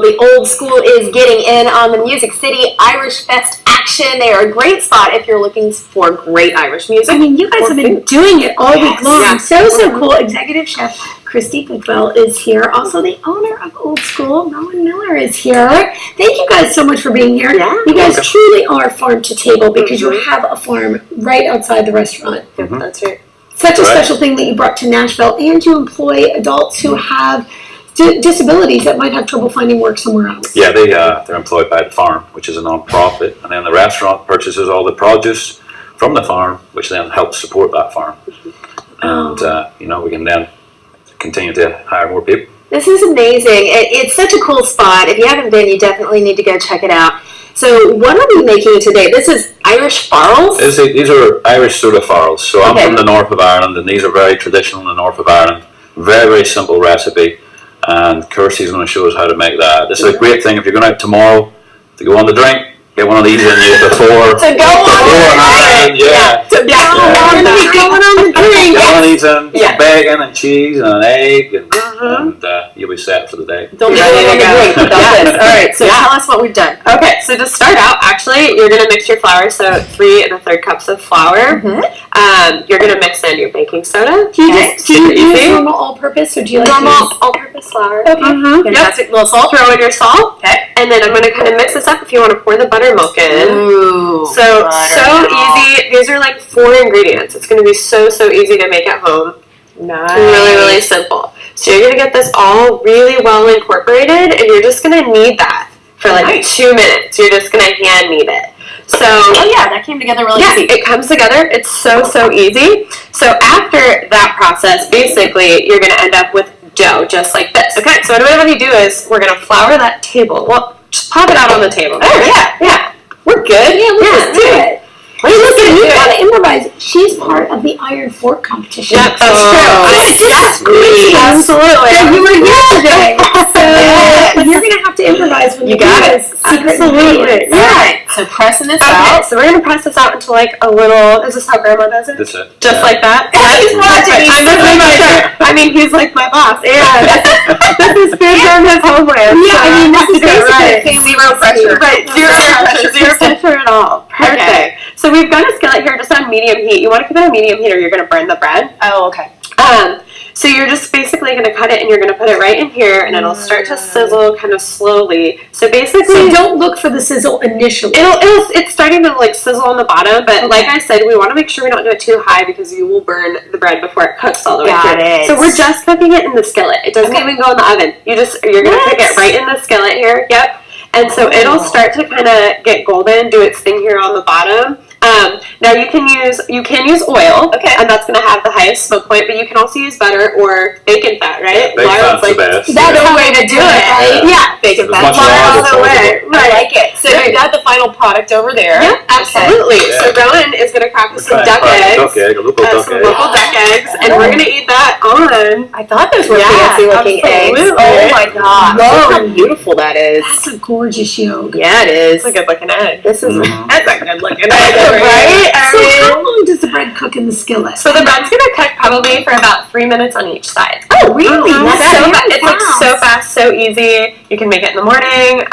The Old School is getting in on the Music City Irish Fest action. They are a great spot if you're looking for great Irish music. I mean, you guys have been doing it all week long. Yeah. So cool. Executive Chef Kirstie Goodwill is here. Also, the owner of Old School, Rowan Miller, is here. Thank you guys so much for being here. Yeah. You guys truly are farm to table because you have a farm right outside the restaurant. That's right. Such a special thing that you brought to Nashville, and you employ adults who have disabilities that might have trouble finding work somewhere else. Yeah, they're employed by the farm, which is a non-profit, and then the restaurant purchases all the produce from the farm, which then helps support that farm. And we can then continue to hire more people. This is amazing. It's such a cool spot. If you haven't been, you definitely need to go check it out. So what are we making today? This is Irish Farls? These are Irish sort of farls. So I'm from the north of Ireland, and these are very traditional in the north of Ireland. Very, very simple recipe. And Kirstie's going to show us how to make that. This is a great thing if you're going out tomorrow to go on the drink. Get one of these in you before. To go on the drink. Yeah. To go on the drink. Going on the drink. Get one of these in, some bacon and cheese and an egg, and you'll be set for the day. Don't be ready to go. All right, so tell us what we've done. Okay, so to start out, actually, you're going to mix your flour, so 3 1/3 cups of flour. You're going to mix in your baking soda. Do you use normal all-purpose, or do you like normal all-purpose flour? Okay. Fantastic. Little salt. Throw in your salt. Okay. And then I'm going to kind of mix this up if you want to pour the buttermilk in. Ooh. So easy. These are like 4 ingredients. It's going to be so easy to make at home. Nice. Really, really simple. So you're going to get this all really well incorporated, and you're just going to knead that for like 2 minutes. You're just going to hand knead it. So that came together really easy. it comes together. It's so easy. So after that process, basically, you're going to end up with dough just like this. Okay, so what I'm going to do is we're going to flour that table. Well, just pop it out on the table. Oh, yeah. We're good. Yeah, let's do it. Wait, listen, You gotta improvise. She's part of the Iron Fork competition. Yep, that's true. Absolutely. So you were here today. So you're gonna have to improvise when you got do it. this. Secret Absolutely. All right, so pressing this out. So we're going to press this out into like a little, is this how grandma does it? That's it. Just like that? He's watching. I'm just making sure. I mean, he's like my boss. Yeah. This is food from his homeland. Yeah, I mean, this is basically Zero pressure. Right, zero pressure at all. Perfect. Okay. So we've got a skillet here just on medium heat. You want to keep it on medium heat or you're going to burn the bread. Oh, okay. So you're just basically going to cut it and you're going to put it right in here and it'll start to sizzle kind of slowly. So basically... So don't look for the sizzle initially. It's starting to like sizzle on the bottom, but like I said, we want to make sure we don't do it too high because you will burn the bread before it cooks all the way through. Got it. So we're just cooking it in the skillet. It doesn't even go in the oven. You're going to cook it right in the skillet here. Yep. And so it'll start to kind of get golden, do its thing here on the bottom. Now you can use oil, and that's going to have the highest smoke point, but you can also use butter or bacon fat, right? Bacon fat's the best. That's the way to do it, right? Yeah, Bacon As fat. much all the way. I like it. So you got the final product over there. Yeah, absolutely. Yeah. So Rowan is going to crack us some duck eggs. A local duck Some egg. local duck eggs, and we're going to eat that on. I thought those were fancy looking eggs. absolutely. Oh my god. Whoa. Look how beautiful that is. That's a gorgeous yolk. Yeah, it is. It's a good looking egg. This is That's a good looking egg, right? So how long does the bread cook in the skillet? So the bread's going to cook probably for about 3 minutes on each side. Oh, really? That's So very it's like so fast, so easy. You can make it in the morning,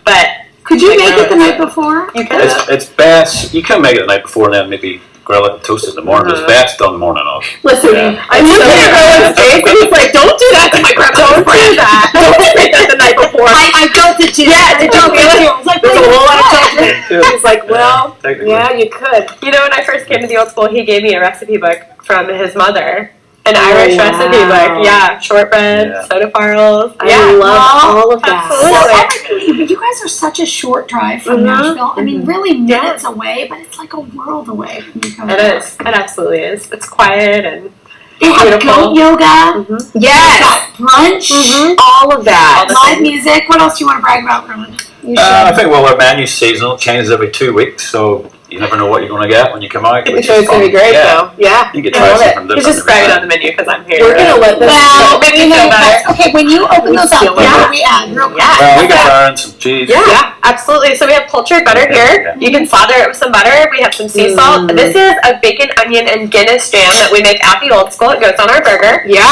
but Could you make it the night before? you can. It's best. You can make it the night before and then maybe grill it and toast it in the morning. But it's best done morning of. Listen, I'm looking at Rowan's face, and he's like, "Don't do that to my grandma. Don't do that. Don't make that the night before." I felt it too. Yeah, did you feel it? I was like, There's a whole lot of chocolate. Yeah. He's like, well, Technically. yeah, you could. You know, when I first came to the Old School, he gave me a recipe book from his mother. An Irish wow. recipe book. Yeah, shortbread, Yeah. soda farls. I love all of that. Absolutely. But you guys are such a short drive from Nashville. I mean, really minutes away, but it's like a world away when you come It back. is. It absolutely is. It's quiet and They have beautiful. goat yoga. Yes. Got brunch. All of that. Live music. What else do you want to brag about, Rowan? I think our menu's seasonal. It changes every 2 weeks, so you never know what you're going to get when you come out. I'm sure it's going to be great, though. Yeah. You can I try love it. something different. He's just every bragging time. on the menu because I'm here. We're going to let this Well, Make me you know, feel better. okay, when you open those up, Feel what better. do we add? Real quick. Yeah. Well, we can throw in some cheese. Yeah, absolutely. So we have cultured butter here. Yeah. You can slather it with some butter. We have some sea salt. This is a bacon, onion, and Guinness jam that we make at the Old School. It goes on our burger. Yeah.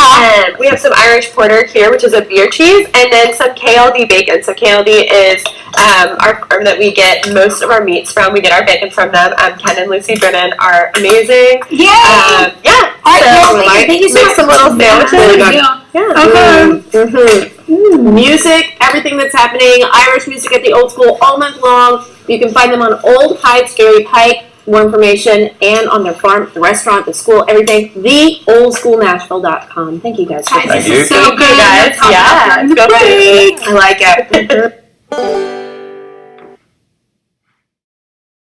And we have some Irish Porter here, which is a beer cheese, and then some KLD bacon. So KLD is our farm that we get most of our meats from. We get our bacon from them. Ken and Lucy Brennan are amazing. Yay! Yeah. All right, So, thank you so make much. some little sandwiches. Really good. Yeah. Music, everything that's happening, Irish music at the Old School all month long. You can find them on Old Heights, Gary Pike. More information and on their farm, the restaurant, the school, everything. TheOldSchoolNashville.com. Thank you guys for Guys, Thank this you. is so Thank you, good. guys. Talk about Yeah. that in the break. I like it.